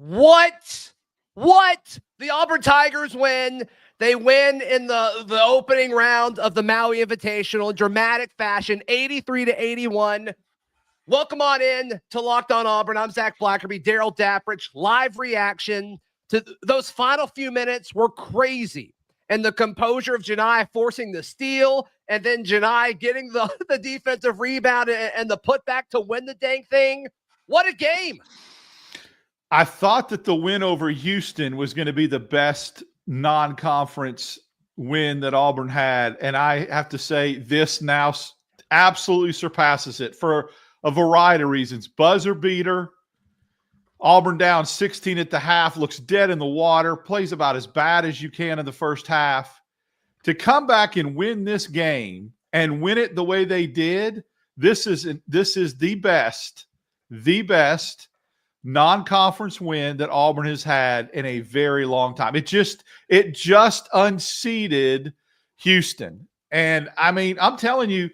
What? The Auburn Tigers win. They win in the opening round of the Maui Invitational in dramatic fashion, 83-81. Welcome on in to Locked On Auburn. I'm Zach Blackerby, Darrell, Dapprich. Live reaction to those final few minutes were crazy. And the composure of Janai forcing the steal, and then Janai getting the defensive rebound and the putback to win the dang thing. What a game. I thought that the win over Houston was going to be the best non-conference win that Auburn had. And I have to say this now absolutely surpasses it for a variety of reasons. Buzzer beater. Auburn down 16 at the half, looks dead in the water, plays about as bad as you can in the first half. To come back and win this game and win it the way they did, this is the best non-conference win that Auburn has had in a very long time. It just unseated Houston. And I mean, I'm telling you,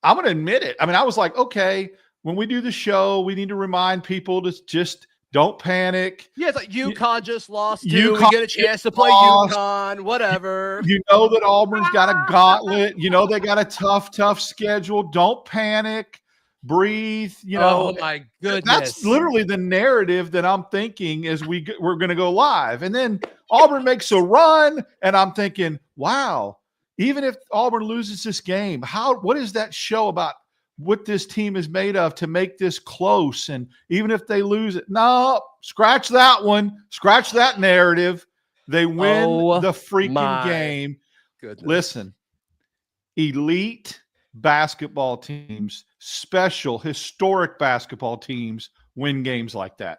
I'm going to admit it. I mean, I was like, okay, when we do the show, we need to remind people to just don't panic. Yeah, it's like UConn just lost too. We get a chance to play UConn, whatever. You know that Auburn's got a gauntlet. You know they got a tough schedule. Don't panic. Breathe. You know. Oh my goodness. That's literally the narrative that I'm thinking as we're going to go live. And then Auburn makes a run, and I'm thinking, wow, even if Auburn loses this game, what does that show about what this team is made of to make this close? And even if they lose it, no, scratch that one. Scratch that narrative. They win the freaking game. Goodness. Listen, elite basketball teams, special, historic basketball teams win games like that.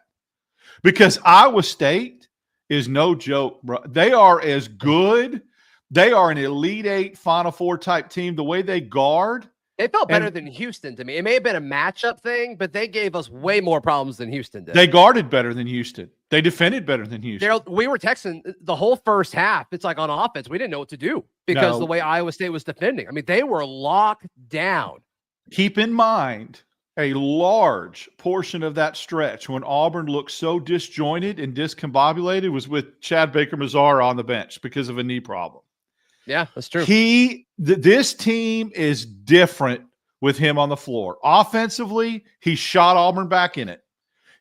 Because Iowa State is no joke, bro. They are as good. They are an Elite Eight, Final Four type team. The way they guard. They felt better than Houston to me. It may have been a matchup thing, but they gave us way more problems than Houston did. They guarded better than Houston. They defended better than Houston. Darrell, we were texting the whole first half. It's like on offense, we didn't know what to do because the way Iowa State was defending. I mean, they were locked down. Keep in mind, a large portion of that stretch when Auburn looked so disjointed and discombobulated was with Chad Baker-Mazara on the bench because of a knee problem. Yeah, that's true. This team is different with him on the floor. Offensively, he shot Auburn back in it.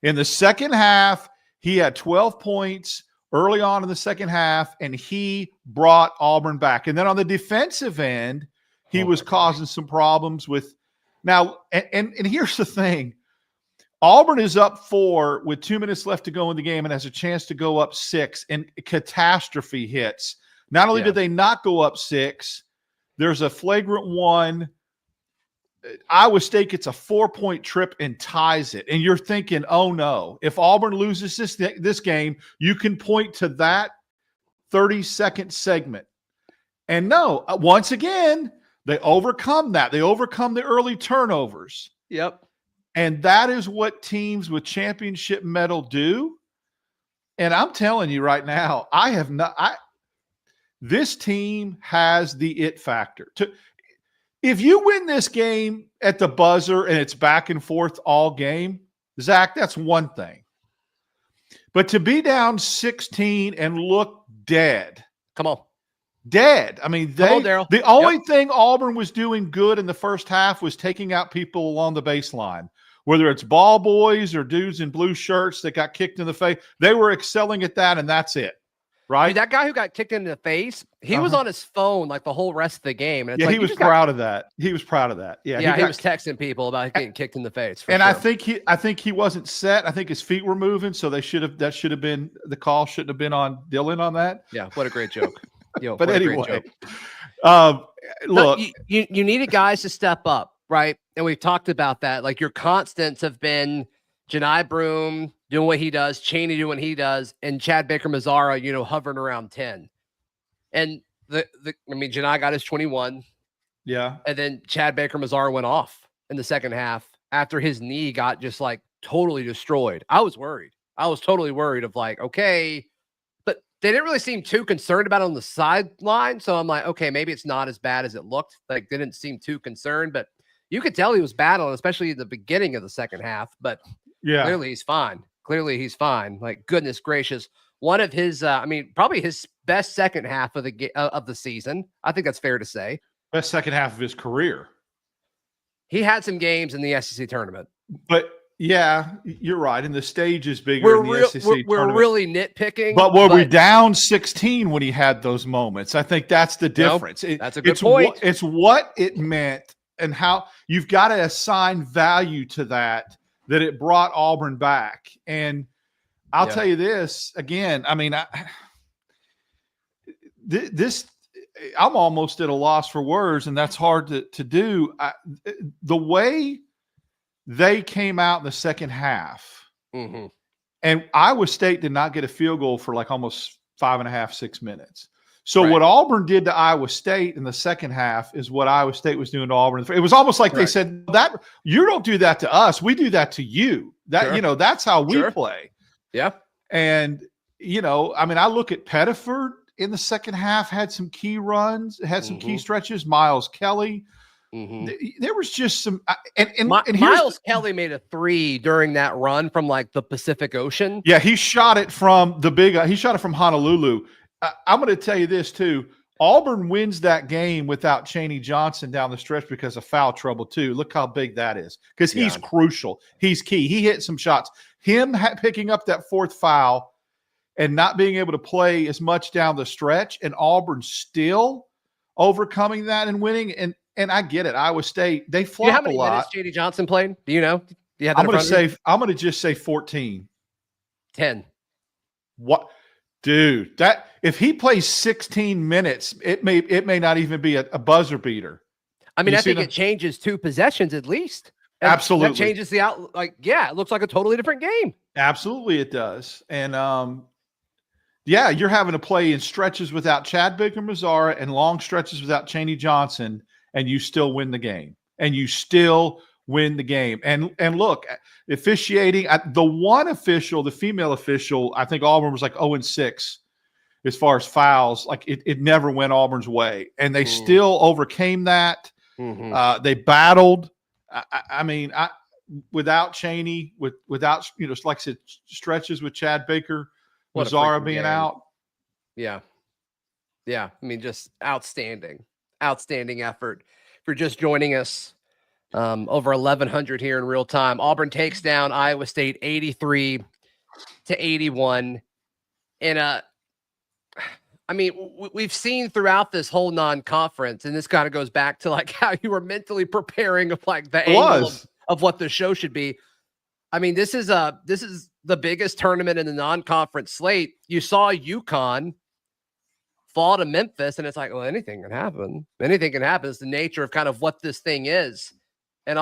In the second half, he had 12 points early on in the second half, and he brought Auburn back. And then on the defensive end, he was causing some problems with – now, and here's the thing. Auburn is up 4 with 2 minutes left to go in the game and has a chance to go up 6, and catastrophe hits. Not only did they not go up 6, there's a flagrant one. Iowa State gets a 4-point trip and ties it. And you're thinking, oh, no. If Auburn loses this game, you can point to that 30-second segment. And no, once again, they overcome that. They overcome the early turnovers. Yep. And that is what teams with championship medal do. And I'm telling you right now, this team has the it factor. If you win this game at the buzzer and it's back and forth all game, Zach, that's one thing. But to be down 16 and look dead. Come on. Dead. I mean, Darrell. The only thing Auburn was doing good in the first half was taking out people along the baseline. Whether it's ball boys or dudes in blue shirts that got kicked in the face, they were excelling at that, and that's it. Right. Dude, that guy who got kicked in the face, he was on his phone like the whole rest of the game. And it's he was proud of that. He was proud of that. Yeah, he was texting people about getting kicked in the face. And sure. I think he wasn't set. I think his feet were moving, so that should have been the call. Shouldn't have been on Dylan on that. Yeah, what a great joke. But anyway, look, you needed guys to step up, right? And we've talked about that. Like your constants have been Janai Broom doing what he does, Chaney doing what he does, and Chad Baker-Mazara, hovering around 10. And Janai got his 21. Yeah. And then Chad Baker-Mazara went off in the second half after his knee got just like totally destroyed. I was worried. I was totally worried of like, okay, but they didn't really seem too concerned about it on the sideline. So I'm like, okay, maybe it's not as bad as it looked. Like they didn't seem too concerned, but you could tell he was battling, especially at the beginning of the second half, but clearly he's fine. Clearly he's fine. Like, goodness gracious. One of his, probably his best second half of the season. I think that's fair to say. Best second half of his career. He had some games in the SEC tournament. But yeah, you're right. And the stage is bigger in the SEC tournament. We're really nitpicking. But were we down 16 when he had those moments? I think that's the difference. That's a good point. It's what it meant and how you've got to assign value to that it brought Auburn back. And I'll tell you this again. I mean, I'm almost at a loss for words, and that's hard to do. The way they came out in the second half, and Iowa State did not get a field goal for like almost 5.5, 6 minutes. So what Auburn did to Iowa State in the second half is what Iowa State was doing to Auburn. It was almost like they said, that you don't do that to us. We do that to you. That's how we play. Yeah. And, I look at Pettiford in the second half, had some key runs, had some key stretches. Miles Kelly. There was just some, and Miles Kelly made a 3 during that run from like the Pacific Ocean. Yeah, he shot it from he shot it from Honolulu. I'm going to tell you this too. Auburn wins that game without Chaney Johnson down the stretch because of foul trouble too. Look how big that is, because he's crucial. He's key. He hit some shots. Him picking up that 4th foul and not being able to play as much down the stretch, and Auburn still overcoming that and winning. And I get it. Iowa State, they flop a lot. How many minutes Chaney Johnson played? Do you know? Do you have that I'm going to just say 14. 10. What? Dude, that if he plays 16 minutes, it may not even be a buzzer beater. I think it changes 2 possessions at least. Absolutely. That changes the out. It looks like a totally different game. Absolutely it does. And you're having to play in stretches without Chad Baker-Mazara and long stretches without Chaney Johnson, and you still win the game. And look, officiating, the one official, the female official, I think Auburn was like 0-6 as far as fouls. Like it never went Auburn's way, and they still overcame that. They battled. Without Chaney, without like I said, stretches with Chad Baker-Mazara being out. Yeah. Just outstanding effort. If you're just joining us. Over 1,100 here in real time. Auburn takes down Iowa State 83-81. And we've seen throughout this whole non-conference, and this kind of goes back to like how you were mentally preparing of like the angle of what the show should be. This is the biggest tournament in the non-conference slate. You saw UConn fall to Memphis, and it's like, well, anything can happen. Anything can happen. It's the nature of kind of what this thing is. And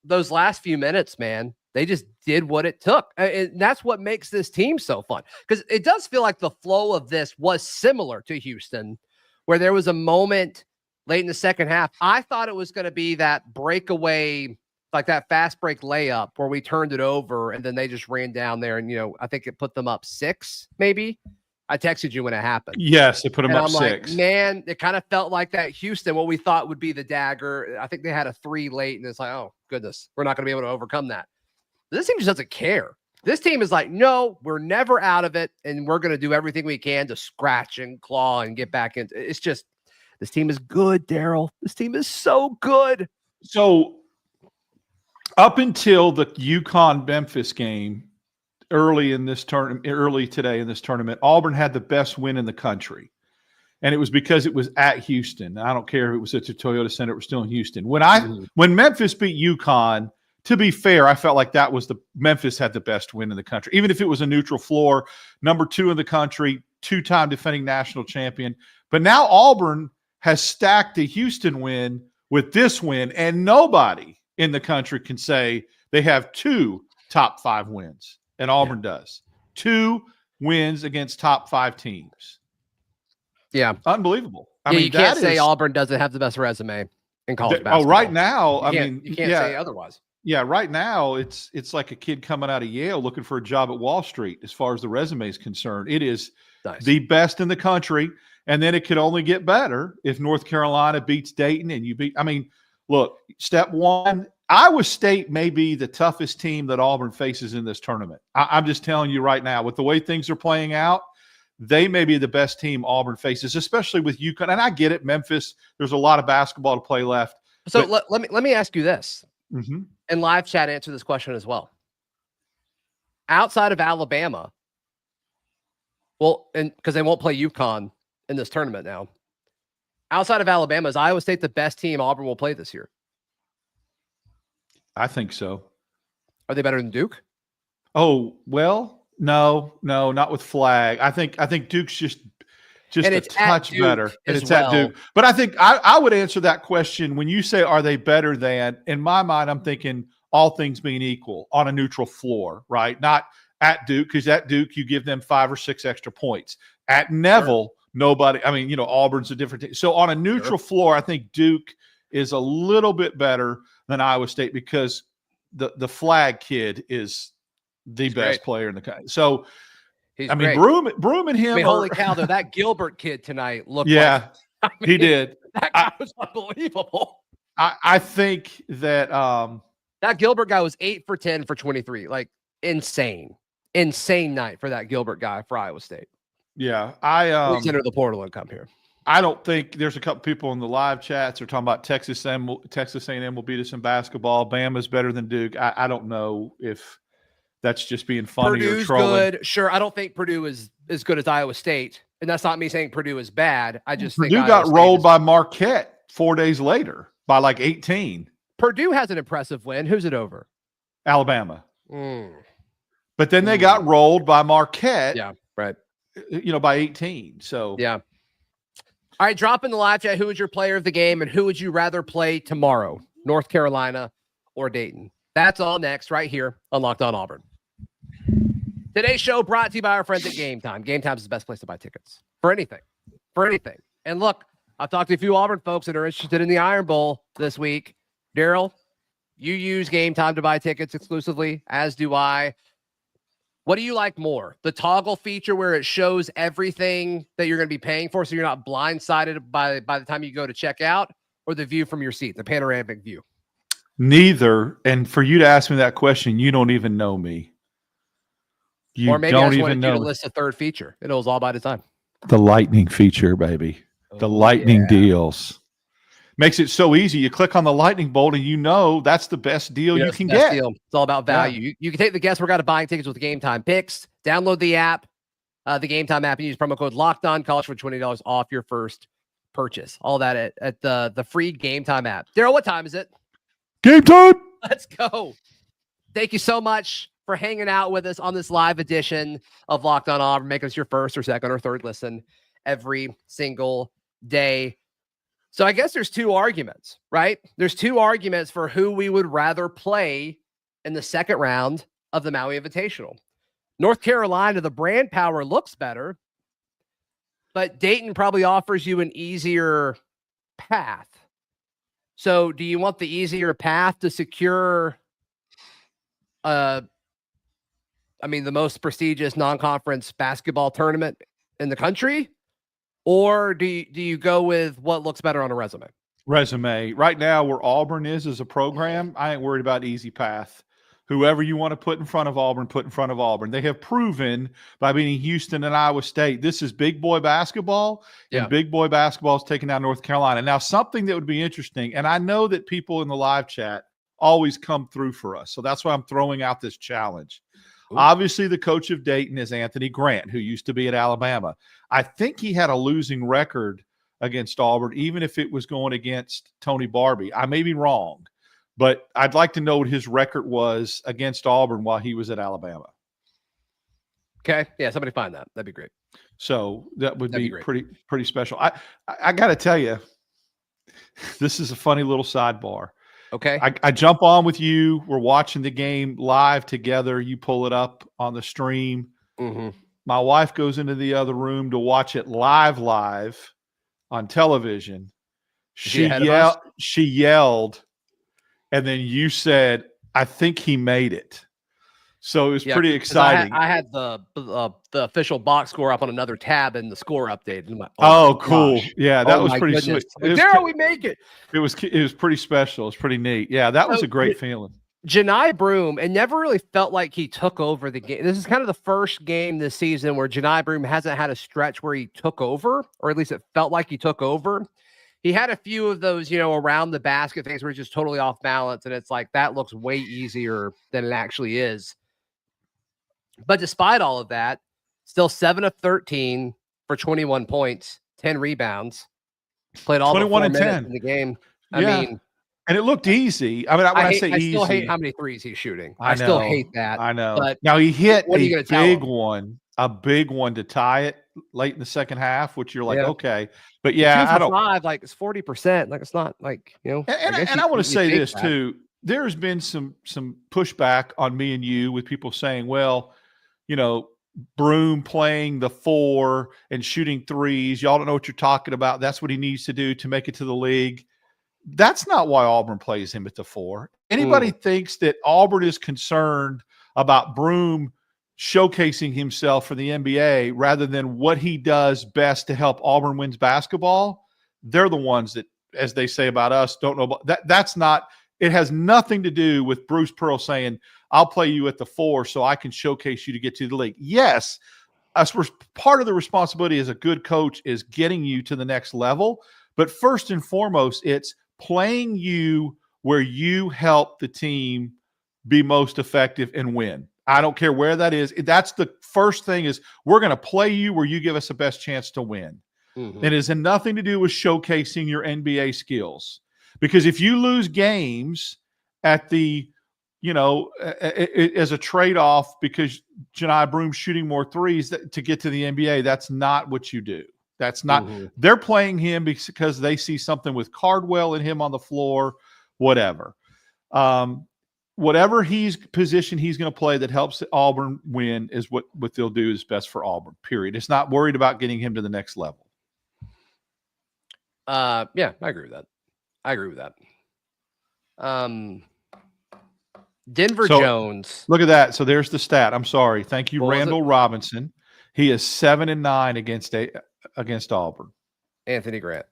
those last few minutes, man, they just did what it took. And that's what makes this team so fun. Because it does feel like the flow of this was similar to Houston, where there was a moment late in the second half. I thought it was going to be that breakaway, like that fast break layup where we turned it over and then they just ran down there. And, I think it put them up 6, maybe. I texted you when it happened. Yes, it put them up 6. Like, man, it kind of felt like that Houston, what we thought would be the dagger. I think they had a 3 late, and it's like, oh, goodness, we're not going to be able to overcome that. This team just doesn't care. This team is like, no, we're never out of it, and we're going to do everything we can to scratch and claw and get back into it. It's just, this team is good, Darrell. This team is so good. So up until the UConn-Memphis game, early today in this tournament, Auburn had the best win in the country. And it was because it was at Houston. I don't care if it was at the Toyota Center, it was still in Houston. When Memphis beat UConn, to be fair, I felt like that was Memphis had the best win in the country. Even if it was a neutral floor, number 2 in the country, 2-time defending national champion. But now Auburn has stacked the Houston win with this win, and nobody in the country can say they have 2 top 5 wins. And Auburn does. 2 wins against top 5 teams. Yeah. Unbelievable. You can't say Auburn doesn't have the best resume in college basketball. Oh, right now, you can't say otherwise. Yeah, right now it's like a kid coming out of Yale looking for a job at Wall Street as far as the resume is concerned. It is the best in the country, and then it could only get better if North Carolina beats Dayton and you beat – look, step one, Iowa State may be the toughest team that Auburn faces in this tournament. I'm just telling you right now, with the way things are playing out, they may be the best team Auburn faces, especially with UConn. And I get it, Memphis, there's a lot of basketball to play left. So let me ask you this, mm-hmm. and live chat answer this question as well. Outside of Alabama, well, and because they won't play UConn in this tournament now, outside of Alabama, is Iowa State the best team Auburn will play this year? I think so. Are they better than Duke? Oh, well, no, not with flag. I think Duke's just a touch better. And it's at Duke. But I think I would answer that question when you say, are they better than? In my mind, I'm thinking all things being equal on a neutral floor, right? Not at Duke, because at Duke, you give them 5 or 6 extra points. At Neville, nobody, I mean, Auburn's a different team. So on a neutral floor, I think Duke is a little bit better than Iowa State because the flag kid is the best player in the country. So, great. Broom and him. Holy cow, though, that Gilbert kid tonight looked he did. That guy was unbelievable. I think that that Gilbert guy was 8 for 10 for 23. Like, insane night for that Gilbert guy for Iowa State. Yeah, please enter the portal and come here. I don't think there's a couple people in the live chats are talking about Texas A&M will beat us in basketball. Bama's better than Duke. I don't know if that's just being funny Purdue's or trolling. Good. Sure, I don't think Purdue is as good as Iowa State, and that's not me saying Purdue is bad. I just think Purdue got rolled by Marquette 4 days later by like 18. Purdue has an impressive win. Who's it over? Alabama. But then they got rolled by Marquette. Yeah, right. By 18. So yeah. All right, drop in the live chat. Who is your player of the game, and who would you rather play tomorrow, North Carolina or Dayton? That's all next right here on Locked On Auburn. Today's show brought to you by our friends at Game Time. Game Time is the best place to buy tickets for anything. And look, I've talked to a few Auburn folks that are interested in the Iron Bowl this week. Darrell, you use Game Time to buy tickets exclusively, as do I. What do you like more? The toggle feature where it shows everything that you're going to be paying for so you're not blindsided by the time you go to check out, or the view from your seat, the panoramic view? Neither. And for you to ask me that question, you don't even know me. Or maybe I just wanted you to list a third feature. It was all by design. The lightning feature, baby. The lightning deals. Makes it so easy. You click on the lightning bolt and that's the best deal you can get. Deal. It's all about value. Yeah. You can take the guesswork out of buying tickets with Game Time Picks. Download the app, the Game Time app, and use promo code LOCKEDON for $20 off your first purchase. All that at the free Game Time app. Darrell, what time is it? Game time. Let's go. Thank you so much for hanging out with us on this live edition of Locked On Auburn, making us your first or second or third listen every single day. So I guess there's 2 arguments, right? There's 2 arguments for who we would rather play in the second round of the Maui Invitational. North Carolina, the brand power looks better, but Dayton probably offers you an easier path. So do you want the easier path to secure the most prestigious non-conference basketball tournament in the country? Or do you go with what looks better on a resume? Resume. Right now, where Auburn is as a program, I ain't worried about easy path. Whoever you want to put in front of Auburn, put in front of Auburn. They have proven by beating Houston and Iowa State, this is big boy basketball, and big boy basketball is taking down North Carolina. Now, something that would be interesting, and I know that people in the live chat always come through for us, so that's why I'm throwing out this challenge. Ooh. Obviously, the coach of Dayton is Anthony Grant, who used to be at Alabama. I think he had a losing record against Auburn, even if it was going against Tony Barbie. I may be wrong, but I'd like to know what his record was against Auburn while he was at Alabama. Okay. Yeah, somebody find that. That'd be great. So that would be pretty special. I got to tell you, this is a funny little sidebar. Okay. I jump on with you. We're watching the game live together. You pull it up on the stream. Mm-hmm. My wife goes into the other room to watch it live on television. She yelled, and then you said, I think he made it. So it was Yeah, pretty 'cause exciting. I had the official box score up on another tab and the score update. And I'm like, Oh, my cool. gosh. Yeah, that Oh was my pretty goodness. sweet. I'm like, Darrell, we make it. It was pretty special. It's pretty neat. Yeah, that was So a great feeling. Janai Broom, it never really felt like he took over the game. This is kind of the first game this season where Janai Broom hasn't had a stretch where he took over, or at least it felt like he took over. He had a few of those, around the basket things where he's just totally off balance, and it's like that looks way easier than it actually is. But despite all of that, still 7 of 13 for 21 points, 10 rebounds, played all but 21 4 and minutes 10 in the game. Yeah. I mean, and it looked easy. I mean, when I say I easy, still hate how many threes he's shooting. I still know, hate that. I know. But Now he hit what are you a going to tell big him? one, to tie it late in the second half, which you're like, Yeah. okay. But yeah, 2 I for don't. 5, like it's 40%. Like it's not like, And I want to say this that. too. There's been some pushback on me and you with people saying, well, Broom playing the 4 and shooting threes. Y'all don't know what you're talking about. That's what he needs to do to make it to the league. That's not why Auburn plays him at the 4. Anybody thinks that Auburn is concerned about Broom showcasing himself for the NBA rather than what he does best to help Auburn wins basketball, they're the ones that, as they say about us, don't know about that. That's not, it has nothing to do with Bruce Pearl saying, I'll play you at the 4 so I can showcase you to get to the league. Yes, part of the responsibility as a good coach is getting you to the next level. But first and foremost, it's playing you where you help the team be most effective and win. I don't care where that is. That's the first thing, is we're going to play you where you give us the best chance to win. Mm-hmm. It has nothing to do with showcasing your NBA skills. Because if you lose games at the, as a trade-off because Janai Broom's shooting more threes to get to the NBA, that's not what you do. That's not, they're playing him because they see something with Cardwell and him on the floor, whatever. Whatever position he's going to play that helps Auburn win is what they'll do is best for Auburn, period. It's not worried about getting him to the next level. Yeah, I agree with that. Denver Jones. Look at that. So there's the stat. I'm sorry. Thank you, What Randall Robinson. He is 7-9 against Auburn. Anthony Grant.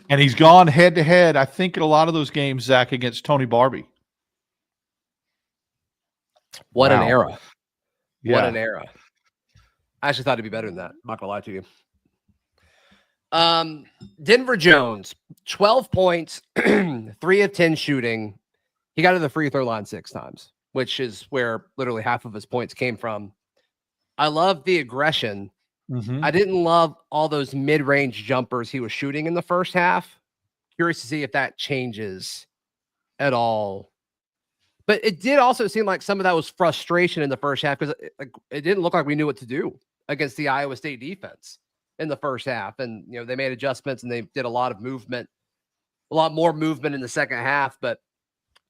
And he's gone head-to-head, I think, in a lot of those games, Zach, against Tony Barbie. What an era. Yeah. What an era. I actually thought it'd be better than that. I'm not going to lie to you. Denver Jones, 12 points, 3 of 10 shooting. He got to the free throw line 6 times, which is where literally half of his points came from. I love the aggression. Mm-hmm. I didn't love all those mid-range jumpers he was shooting in the first half. Curious to see if that changes at all. But it did also seem like some of that was frustration in the first half because it didn't look like we knew what to do against the Iowa State defense in the first half. And, they made adjustments and they did a lot more movement in the second half. But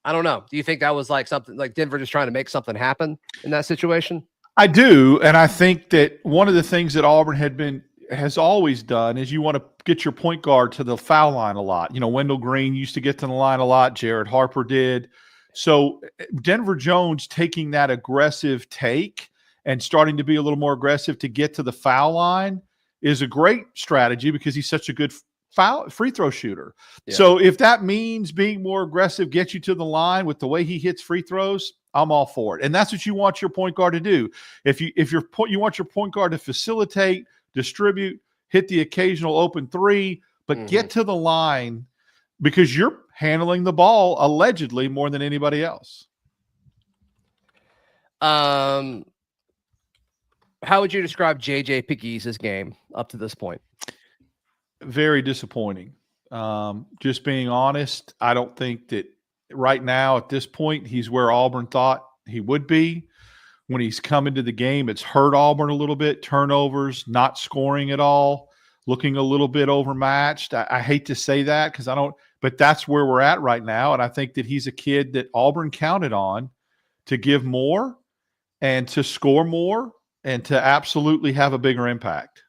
I don't know. Do you think that was like something like Denver just trying to make something happen in that situation? I do. And I think that one of the things that Auburn has always done is you want to get your point guard to the foul line a lot. Wendell Green used to get to the line a lot. Jared Harper did. So Denver Jones taking that aggressive take and starting to be a little more aggressive to get to the foul line is a great strategy because he's such a good free throw shooter. Yeah. So if that means being more aggressive, get you to the line with the way he hits free throws, I'm all for it. And that's what you want your point guard to do. If you want your point guard to facilitate, distribute, hit the occasional open 3, but get to the line because you're handling the ball allegedly more than anybody else. How would you describe JJ Pegues' game up to this point? Very disappointing. Just being honest, I don't think that right now at this point he's where Auburn thought he would be. When he's come into the game, it's hurt Auburn a little bit. Turnovers, not scoring at all, looking a little bit overmatched. I hate to say that because but that's where we're at right now. And I think that he's a kid that Auburn counted on to give more and to score more and to absolutely have a bigger impact.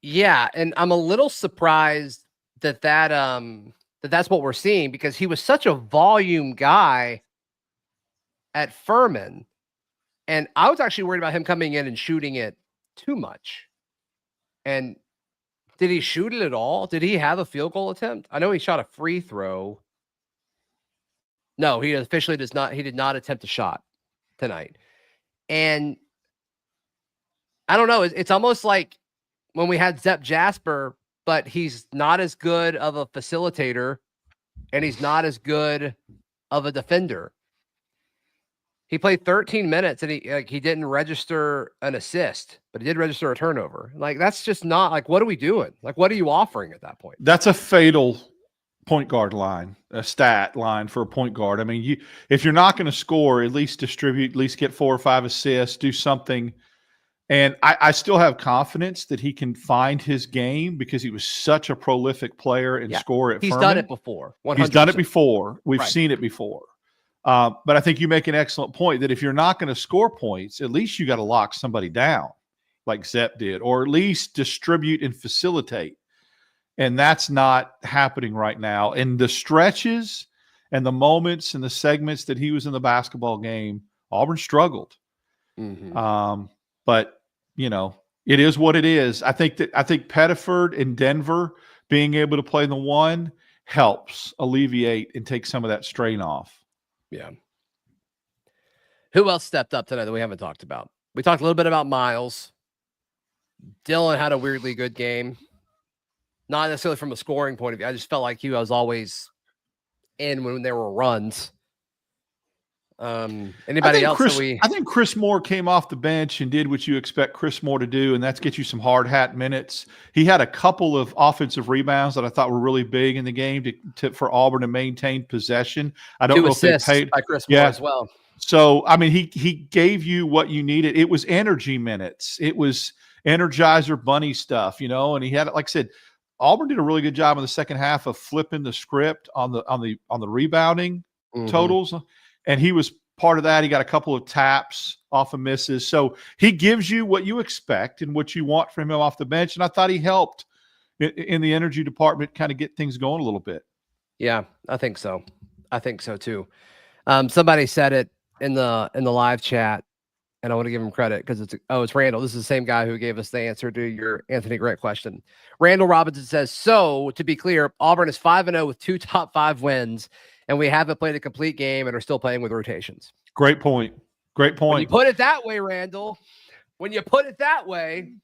Yeah, and I'm a little surprised that's what we're seeing because he was such a volume guy at Furman. And I was actually worried about him coming in and shooting it too much. And did he shoot it at all? Did he have a field goal attempt? I know he shot a free throw. No, he officially does not. He did not attempt a shot tonight. And I don't know. It's almost like when we had Zepp Jasper, but he's not as good of a facilitator and he's not as good of a defender. He played 13 minutes and he didn't register an assist, but he did register a turnover. Like, that's just not like, what are we doing? Like, what are you offering at that point? That's a fatal point guard line, a stat line for a point guard. I mean, if you're not going to score, at least distribute, at least get 4 or 5 assists, do something. And I still have confidence that he can find his game because he was such a prolific player and scorer at Furman. He's done it before. 100%. He's done it before. We've seen it before. But I think you make an excellent point that if you're not going to score points, at least you got to lock somebody down like Zepp did, or at least distribute and facilitate. And that's not happening right now. And the stretches and the moments and the segments that he was in the basketball game, Auburn struggled. Mm-hmm. But it is what it is. I think Pettiford and Denver being able to play the one helps alleviate and take some of that strain off. Yeah. Who else stepped up tonight that we haven't talked about? We talked a little bit about Miles. Dylan had a weirdly good game. Not necessarily from a scoring point of view. I just felt like he was always in when there were runs. Anybody else? I think Chris Moore came off the bench and did what you expect Chris Moore to do, and that's get you some hard hat minutes. He had a couple of offensive rebounds that I thought were really big in the game for Auburn to maintain possession. I don't know if they paid by Chris Moore as well. So I mean, he gave you what you needed. It was energy minutes. It was Energizer Bunny stuff, and he had, like I said, Auburn did a really good job in the second half of flipping the script on the rebounding totals. And he was part of that. He got a couple of taps off of misses. So he gives you what you expect and what you want from him off the bench. And I thought he helped in the energy department kind of get things going a little bit. Yeah, I think so. I think so too. Somebody said it in the live chat, and I want to give him credit because it's Randall. This is the same guy who gave us the answer to your Anthony Grant question. Randall Robinson says, so to be clear, Auburn is 5-0 with 2 top 5 wins. And we haven't played a complete game and are still playing with rotations. Great point. Great point. When you put it that way, Randall, when you put it that way.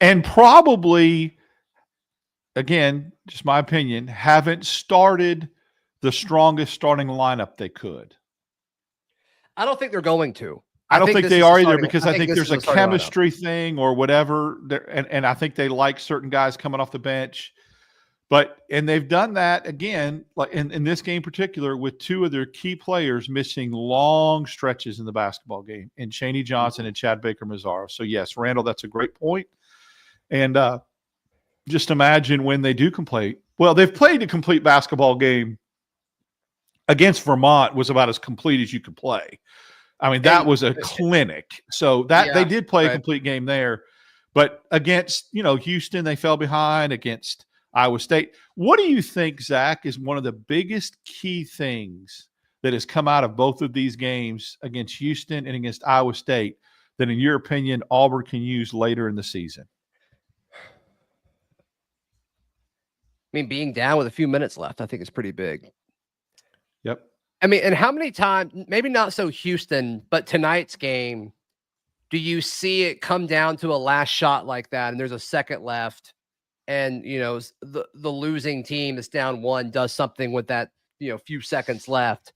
And probably, again, just my opinion, haven't started the strongest starting lineup they could. I don't think they're going to. I don't think they are either because I think there's a chemistry thing or whatever. And I think they like certain guys coming off the bench. And they've done that again, like in this game in particular, with 2 of their key players missing long stretches in the basketball game, in Chaney Johnson and Chad Baker-Mazzaro. So yes, Randall, that's a great point. And just imagine when they do complete. Well, they've played a complete basketball game against Vermont, was about as complete as you could play. I mean, that was a clinic. So they did play a complete game there. But against Houston, they fell behind. Against Iowa State. What do you think, Zach, is one of the biggest key things that has come out of both of these games against Houston and against Iowa State that, in your opinion, Auburn can use later in the season? I mean, being down with a few minutes left, I think is pretty big. Yep. I mean, and how many times, maybe not so Houston, but tonight's game, do you see it come down to a last shot like that and there's a second left? And, the losing team that's down 1 does something with that, few seconds left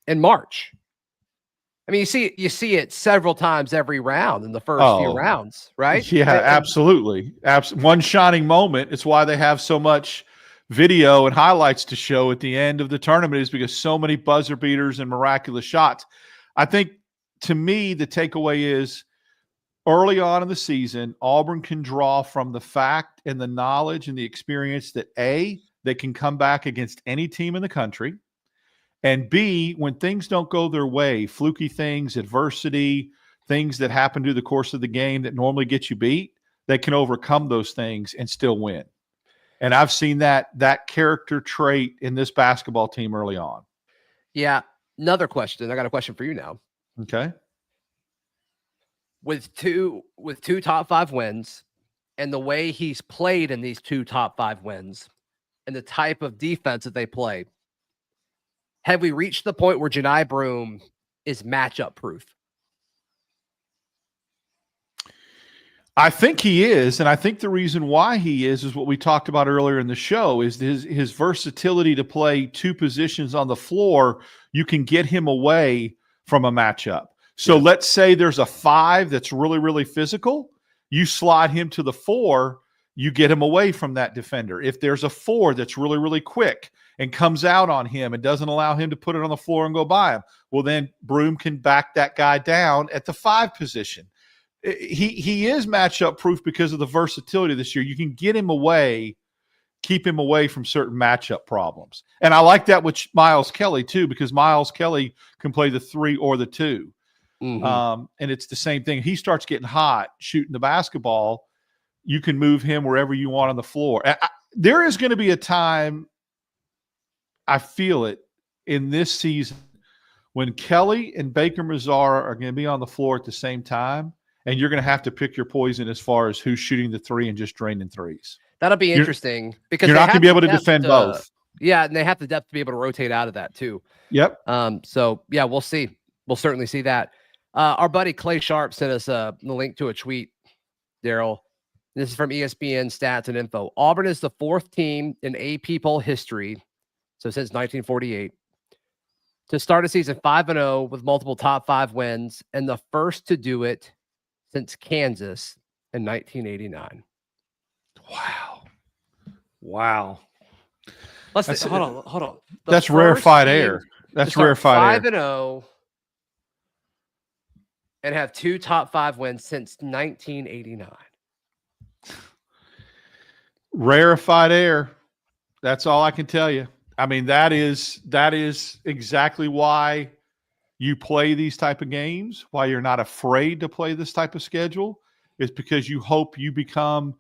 in March. I mean, you see it several times every round in the first few rounds, right? Yeah, absolutely. One shining moment. It's why they have so much video and highlights to show at the end of the tournament, is because so many buzzer beaters and miraculous shots. I think, to me, the takeaway is, early on in the season, Auburn can draw from the fact and the knowledge and the experience that A, they can come back against any team in the country, and B, when things don't go their way, fluky things, adversity, things that happen through the course of the game that normally get you beat, they can overcome those things and still win. And I've seen that character trait in this basketball team early on. Yeah. Another question. I got a question for you now. Okay. With two top 5 wins, and the way he's played in these 2 top 5 wins, and the type of defense that they play, have we reached the point where Johni Broom is matchup proof? I think he is, and I think the reason why he is what we talked about earlier in the show, is his versatility to play 2 positions on the floor. You can get him away from a matchup. So let's say there's a 5 that's really, really physical. You slide him to the 4, you get him away from that defender. If there's a 4 that's really, really quick and comes out on him and doesn't allow him to put it on the floor and go by him, well, then Broom can back that guy down at the 5 position. He is matchup proof because of the versatility this year. You can get him away, keep him away from certain matchup problems. And I like that with Miles Kelly too, because Miles Kelly can play the 3 or the 2. And it's the same thing. He starts getting hot shooting the basketball, you can move him wherever you want on the floor. There is going to be a time, I feel it, in this season when Kelly and Baker Mazara are going to be on the floor at the same time, and you're going to have to pick your poison as far as who's shooting the 3 and just draining threes. That'll be interesting because you're not going to be able to defend both. Yeah, and they have the depth to be able to rotate out of that too. Yep. So yeah, we'll see. We'll certainly see that. Our buddy Clay Sharp sent us the link to a tweet, Darrell. This is from ESPN Stats and Info. Auburn is the 4th team in AP poll history, so since 1948, to start a season 5-0 with multiple top 5 wins, and the first to do it since Kansas in 1989. Wow. Let's hold on. That's rarefied air. That's rarefied air. 5-0 and have 2 top 5 wins since 1989. Rarefied air. That's all I can tell you. I mean, that is exactly why you play these type of games, why you're not afraid to play this type of schedule, is because you hope you become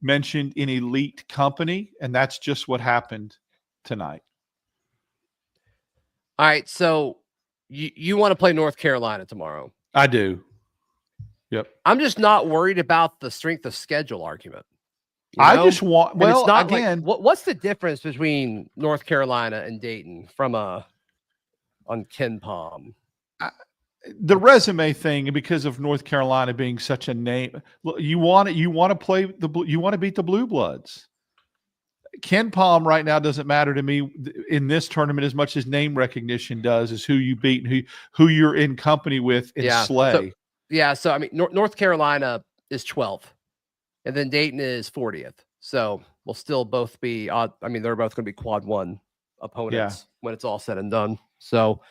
mentioned in elite company, and that's just what happened tonight. All right, so you want to play North Carolina tomorrow? I do. Yep. I'm just not worried about the strength of schedule argument. I just want, well, it's not again, like, what's the difference between North Carolina and Dayton on Ken Palm? The resume thing, because of North Carolina being such a name, you want to beat the Blue Bloods. Ken Palm right now doesn't matter to me in this tournament as much as name recognition does, is who you beat and who you're in company with in Slay. So I mean, North Carolina is 12th, and then Dayton is 40th. So we'll still both be odd. I mean, they're both going to be quad 1 opponents when it's all said and done. So,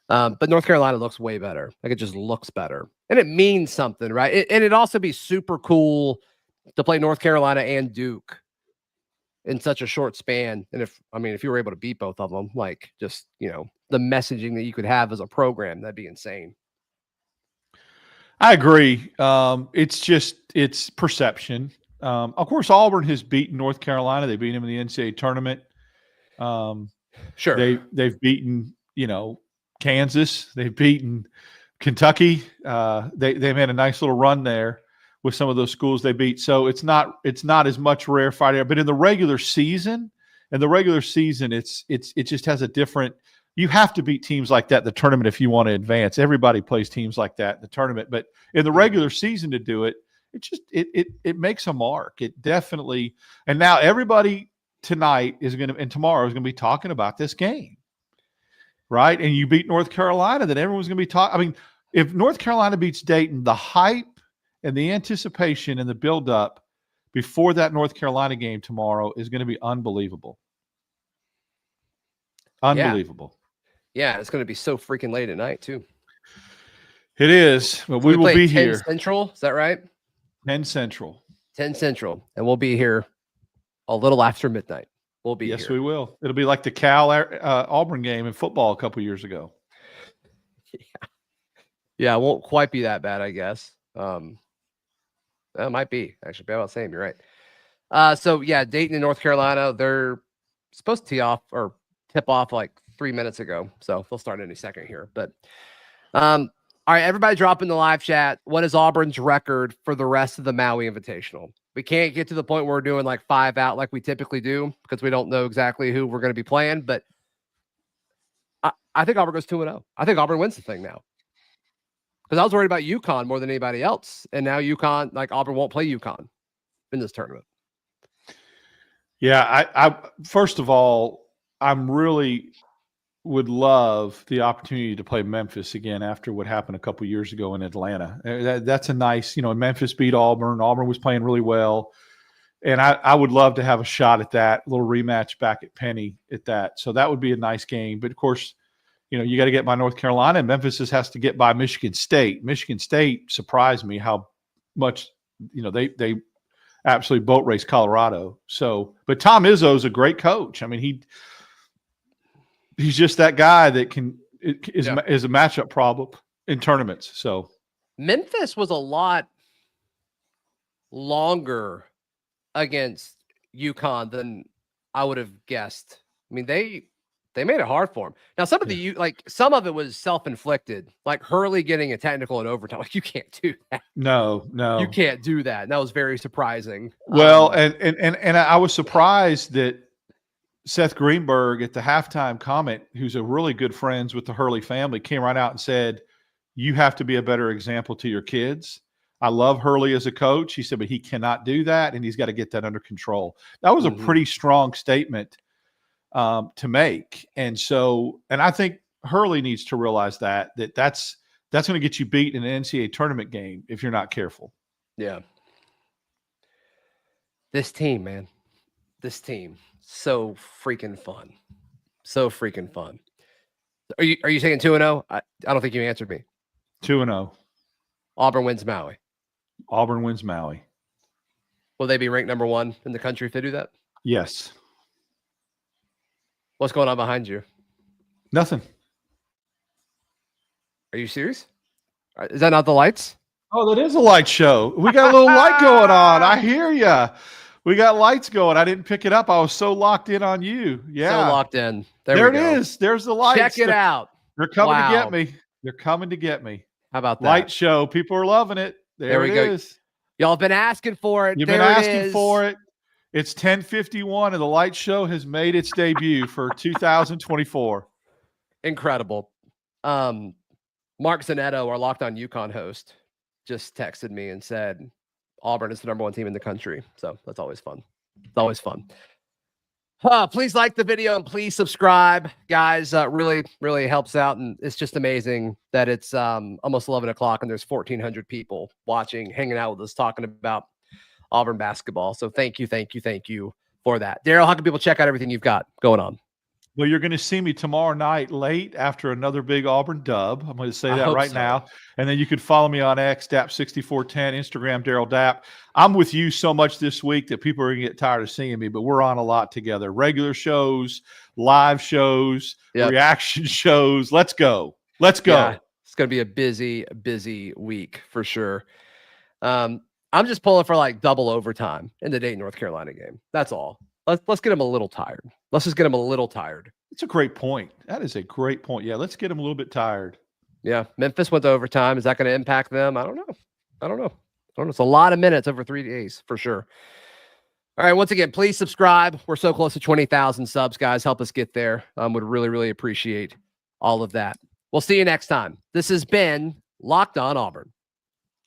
but North Carolina looks way better. Like, it just looks better, and it means something, right? And it'd also be super cool to play North Carolina and Duke in such a short span. And if you were able to beat both of them, like, just, the messaging that you could have as a program, that'd be insane. I agree. It's perception. Of course, Auburn has beaten North Carolina. They beat them in the NCAA tournament. Sure. They've beaten, Kansas. They've beaten Kentucky. They've had a nice little run there with some of those schools they beat. So it's not as much rarefied air. But in the regular season, it just has a different. You have to beat teams like that in the tournament if you want to advance. Everybody plays teams like that in the tournament, but in the regular season to do it, it makes a mark. It definitely. And now everybody tonight and tomorrow is going to be talking about this game, right? And you beat North Carolina, then everyone's going to be talking. I mean, if North Carolina beats Dayton, the hype and the anticipation and the buildup before that North Carolina game tomorrow is going to be unbelievable. Unbelievable. Yeah, it's going to be so freaking late at night too. It is, but we will be 10 here. Central, is that right? 10 Central. 10 Central, and we'll be here a little after midnight. We'll be here. Yes, we will. It'll be like the Cal Auburn game in football a couple years ago. Yeah, it won't quite be that bad, I guess. That might be, actually. Be about the same. You're right. So yeah, Dayton and North Carolina, they're supposed to tip off like 3 minutes ago. So they'll start any second here. But All right, everybody drop in the live chat. What is Auburn's record for the rest of the Maui Invitational? We can't get to the point where we're doing like 5 out like we typically do because we don't know exactly who we're going to be playing. But I think Auburn goes 2-0. I think Auburn wins the thing now. Because I was worried about UConn more than anybody else. And now UConn, like Auburn won't play UConn in this tournament. Yeah, I first of all, I'm really would love the opportunity to play Memphis again after what happened a couple years ago in Atlanta. That's a nice, Memphis beat Auburn. Auburn was playing really well. And I would love to have a shot at that, a little rematch back at Penny at that. So that would be a nice game. But, of course, you got to get by North Carolina, and Memphis has to get by Michigan State. Michigan State surprised me how much, they absolutely boat race Colorado. So, but Tom Izzo's a great coach. I mean, he's just that guy that is a matchup problem in tournaments. So Memphis was a lot longer against UConn than I would have guessed. I mean, they made it hard for him. Now, some of it was self-inflicted, like Hurley getting a technical in overtime. Like, you can't do that. No, you can't do that. And that was very surprising. Well, and I was surprised that Seth Greenberg at the halftime comment, who's a really good friends with the Hurley family, came right out and said, "You have to be a better example to your kids. I love Hurley as a coach." He said, but he cannot do that, and he's got to get that under control. That was a pretty strong statement to make. And I think Hurley needs to realize that's going to get you beat in an NCAA tournament game if you're not careful. Yeah. This team, man. This team. So freaking fun. So freaking fun. Are you saying 2-0? I don't think you answered me. 2-0. Auburn wins Maui. Auburn wins Maui. Will they be ranked number 1 in the country if they do that? Yes. What's going on behind you? Nothing. Are you serious? Is that not the lights? Oh, that is a light show. We got a little light going on. I hear you. We got lights going. I didn't pick it up. I was so locked in on you. Yeah. So locked in. There it is. There's the lights. Check it out. They're coming to get me. They're coming to get me. How about that? Light show. People are loving it. There we go. Y'all have been asking for it. You've been asking for it. It's 10:51, and the light show has made its debut for 2024. Incredible. Mark Zanetto, our Locked On UConn host, just texted me and said Auburn is the number 1 team in the country. So that's always fun. It's always fun. Please like the video and please subscribe, guys. Really, really helps out. And it's just amazing that it's almost 11 o'clock and there's 1,400 people watching, hanging out with us, talking about Auburn basketball. So thank you for that. Darrell, how can people check out everything you've got going on? Well, you're going to see me tomorrow night late after another big Auburn dub. I'm going to say that right now. And then you can follow me on X, Dap6410, Instagram, Darrell Dapp. I'm with you so much this week that people are going to get tired of seeing me, but we're on a lot together. Regular shows, live shows, reaction shows. Let's go. Let's go. Yeah, it's going to be a busy week for sure. I'm just pulling for like double overtime in the Dayton, North Carolina game. That's all. Let's get them a little tired. Let's just get them a little tired. It's a great point. That is a great point. Yeah, let's get them a little bit tired. Yeah, Memphis went to overtime. Is that going to impact them? I don't know. It's a lot of minutes over 3 days for sure. All right, once again, please subscribe. We're so close to 20,000 subs, guys. Help us get there. Would really, really appreciate all of that. We'll see you next time. This has been Locked On Auburn.